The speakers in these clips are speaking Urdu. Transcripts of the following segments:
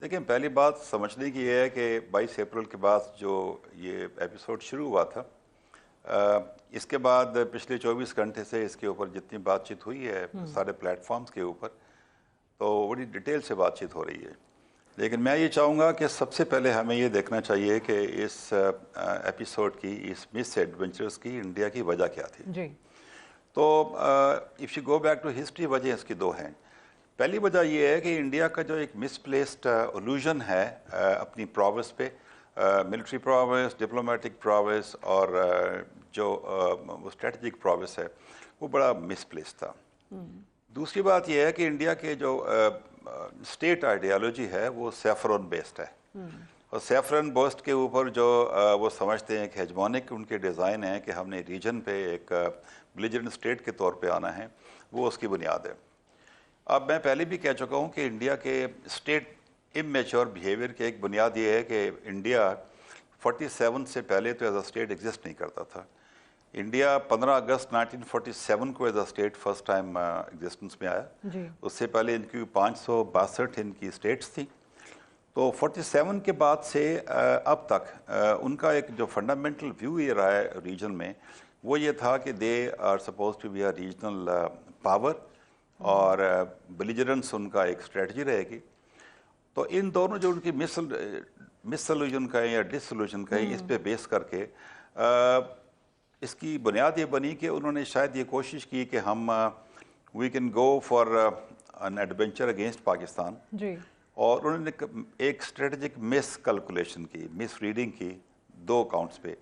دیکھیں، پہلی بات سمجھنے کی یہ ہے کہ 22 اپریل کے بعد جو یہ ایپیسوڈ شروع ہوا تھا، اس کے بعد پچھلے 24 گھنٹے سے اس کے اوپر جتنی بات چیت ہوئی ہے سارے پلیٹ فارمز کے اوپر، تو بڑی ڈیٹیل سے بات چیت ہو رہی ہے. لیکن میں یہ چاہوں گا کہ سب سے پہلے ہمیں یہ دیکھنا چاہیے کہ اس ایپیسوڈ کی، اس مس ایڈونچرز کی انڈیا کی وجہ کیا تھی. جی. تو if you go back to history, وجہ اس کی دو ہیں. پہلی وجہ یہ ہے کہ انڈیا کا جو ایک مس پلیسڈ الوژن ہے اپنی پراویس پہ، ملٹری پراویس، ڈپلومیٹک پراویس اور جو اسٹریٹجک پراویس ہے، وہ بڑا مس پلیس تھا. دوسری بات یہ ہے کہ انڈیا کے جو اسٹیٹ آئیڈیالوجی ہے وہ سیفرون بیسڈ ہے، اور سیفرون بیسڈ کے اوپر جو وہ سمجھتے ہیں کہ ہیجمونک ان کے ڈیزائن ہیں کہ ہم نے ریجن پہ ایک بلیجرنٹ اسٹیٹ کے طور پہ آنا ہے، وہ اس کی بنیاد ہے. اب میں پہلے بھی کہہ چکا ہوں کہ انڈیا کے اسٹیٹ امیچور بیہیویئر کی ایک بنیاد یہ ہے کہ انڈیا 47 سے پہلے تو ایز اے اسٹیٹ ایگزسٹ نہیں کرتا تھا. انڈیا 15 اگست 1947 کو as a state first time existence میں آیا. اس سے پہلے ان کی 562 ان کی اسٹیٹس تھیں. تو 47 کے بعد سے اب تک ان کا ایک جو فنڈامنٹل ویو یہ رہا ہے ریجن میں، وہ یہ تھا کہ they are supposed to be a regional power, اور بلیجرنس ان کا ایک اسٹریٹجی رہے گی. تو ان دونوں جو ان کی مس سولوشن کا ہے یا ڈس سولوشن کا ہے، اس پہ بیس کر کے اس کی بنیاد یہ بنی کہ انہوں نے شاید یہ کوشش کی کہ ہم we can go for an adventure against Pakistan. اور انہوں نے ایک اسٹریٹجک مس کیلکولیشن کی، مس ریڈنگ کی دو اکاؤنٹس پہ.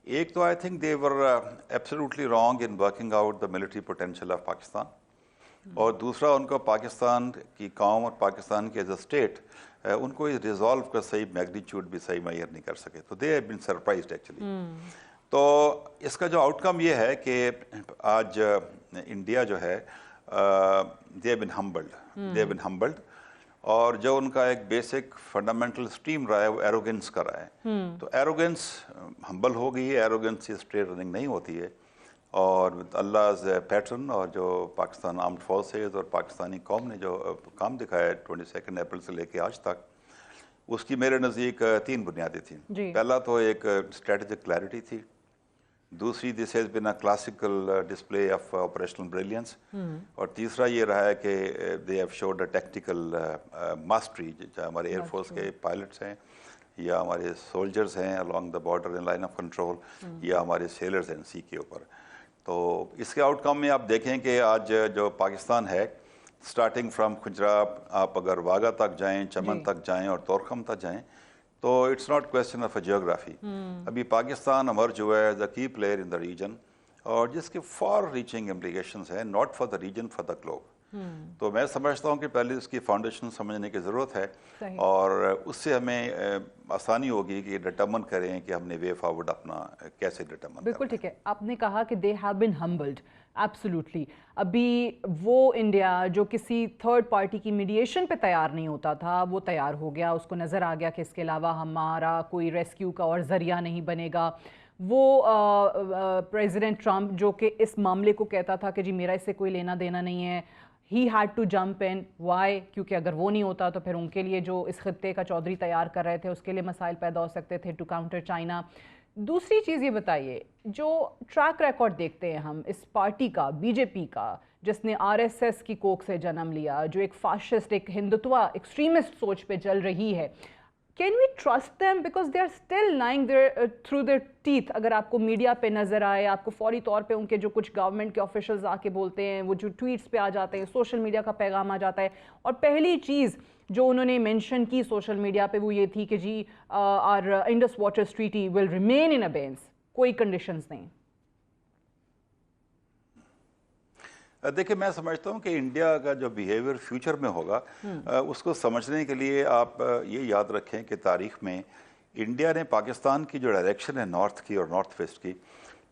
ایک تو I think they were absolutely wrong in working out the military potential of Pakistan, اور دوسرا ان کو پاکستان کی قوم اور پاکستان کے ایز اے اسٹیٹ ان کو ریزالو کا صحیح میگنیچیوڈ بھی صحیح میئر نہیں کر سکے. تو they have been surprised actually. تو اس کا جو آؤٹ کم یہ ہے کہ آج انڈیا جو ہے دے ہیو بین ہمبلڈ، اور جو ان کا ایک بیسک فنڈامنٹل اسٹریم رہا ہے وہ ایروگنس کا رہا ہے. تو ایروگنس ہمبل ہو گئی ہے، ایروگنس سے اسٹریٹ رننگ نہیں ہوتی ہے. اور اللہ's پیٹرن، اور جو پاکستان آرمڈ فورسز اور پاکستانی قوم نے جو کام دکھایا ہے 22 اپریل سے لے کے آج تک، اس کی میرے نزدیک 3 بنیادیں تھیں. پہلا تو ایک اسٹریٹجک کلیئرٹی تھی. دوسری this has been a classical display of operational brilliance. اور تیسرا یہ رہا ہے کہ they have showed a tactical mastery, چاہے ہمارے ایئر فورس کے پائلٹس ہیں یا ہمارے سولجرز ہیں along the border in line of control، یا ہمارے سیلرز ہیں سی کے اوپر. تو اس کے آؤٹ کم میں آپ دیکھیں کہ آج جو پاکستان ہے، سٹارٹنگ فرام کھجرا، آپ اگر واگا تک جائیں، چمن تک جائیں اور تورخم تک جائیں، تو it's not question of a geography. ابھی پاکستان ایمرج ہوا ہے ایز اے کی پلیئر ان دا ریجن، اور جس کے فار ریچنگ امپلیکیشنز ہیں، not for the region, for the globe. تو میں سمجھتا ہوں کہ پہلے اس کی فاؤنڈیشن سمجھنے کی ضرورت ہے، اور اس سے ہمیں آسانی ہوگی کہ ڈٹرمن کریں کہ ہم نے وے فارورڈ اپنا کیسے ڈٹرمن کرنا. بالکل ٹھیک ہے. آپ نے کہا کہ they have been humbled, absolutely. ابھی وہ انڈیا جو کسی تھرڈ پارٹی کی میڈیشن پہ تیار نہیں ہوتا تھا، وہ تیار ہو گیا. اس کو نظر آ گیا کہ اس کے علاوہ ہمارا کوئی ریسکیو کا اور ذریعہ نہیں بنے گا. وہ پریزیڈنٹ ٹرمپ جو کہ اس معاملے کو کہتا تھا کہ جی میرا اس سے کوئی لینا دینا نہیں ہے، he had to jump in. Why? کیونکہ اگر وہ نہیں ہوتا تو پھر ان کے لیے جو اس خطے کا چودھری تیار کر رہے تھے اس کے لیے مسائل پیدا ہو سکتے تھے ٹو کاؤنٹر چائنا. دوسری چیز یہ بتائیے، جو ٹریک ریکارڈ دیکھتے ہیں ہم اس پارٹی کا، بی جے پی کا، جس نے آر ایس ایس کی کوکھ سے جنم لیا، جو ایک فاشسٹ، ایک ہندوتوا، ایکسٹریمسٹ سوچ پہ چل رہی ہے، can we trust them? Because they are still lying through their teeth. اگر آپ کو میڈیا پہ نظر آئے، آپ کو فوری طور پہ ان کے جو کچھ گورنمنٹ کے آفیشلز آ کے بولتے ہیں، وہ جو ٹویٹس پہ آ جاتے ہیں، سوشل میڈیا کا پیغام آ جاتا ہے، اور پہلی چیز جو انہوں نے مینشن کی سوشل میڈیا پہ وہ یہ تھی کہ جی آر Indus waters treaty will remain in abeyance, کوئی کنڈیشنز نہیں. دیکھیں، میں سمجھتا ہوں کہ انڈیا کا جو بیہیویئر فیوچر میں ہوگا، اس کو سمجھنے کے لیے آپ یہ یاد رکھیں کہ تاریخ میں انڈیا نے پاکستان کی جو ڈائریکشن ہے نارتھ کی اور نارتھ ویسٹ کی،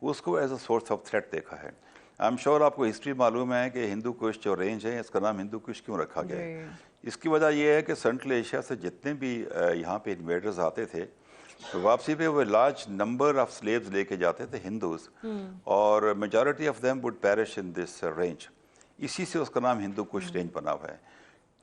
اس کو as a source of threat دیکھا ہے. آئی ایم شیور آپ کو ہسٹری معلوم ہے کہ ہندو کش جو رینج ہے، اس کا نام ہندو کش کیوں رکھا گیا ہے. اس کی وجہ یہ ہے کہ سینٹرل ایشیا سے جتنے بھی یہاں پہ انویڈرز آتے تھے، واپسی پہ وہ لارج نمبر آف سلیبز لے کے جاتے تھے ہندوز، اور majority of them would perish in this range. اسی سے اس کا نام ہندو کش رینج بنا ہوا ہے.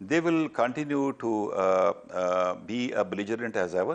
they will continue to be a belligerent as ever,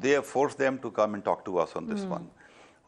they have forced them to come and talk to us on this one.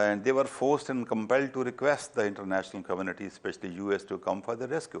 and they were forced and compelled to request the international community, especially US, to come for the rescue.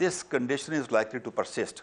this condition is likely to persist.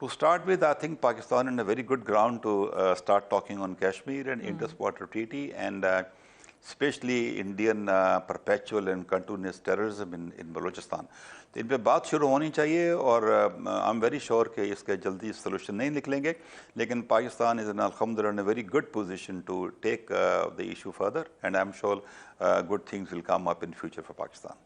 To start with, I think Pakistan in a very good ground to start talking on Kashmir and Indus Water Treaty, and especially Indian perpetual and continuous terrorism in Balochistan. تو ان پہ بات شروع ہونی چاہیے اور آئی ایم ویری شیور کہ اس کے جلدی سولوشن نہیں نکلیں گے, لیکن پاکستان از الحمدللہ in a very good position to take the issue further, and I'm sure good things will come up in future for Pakistan.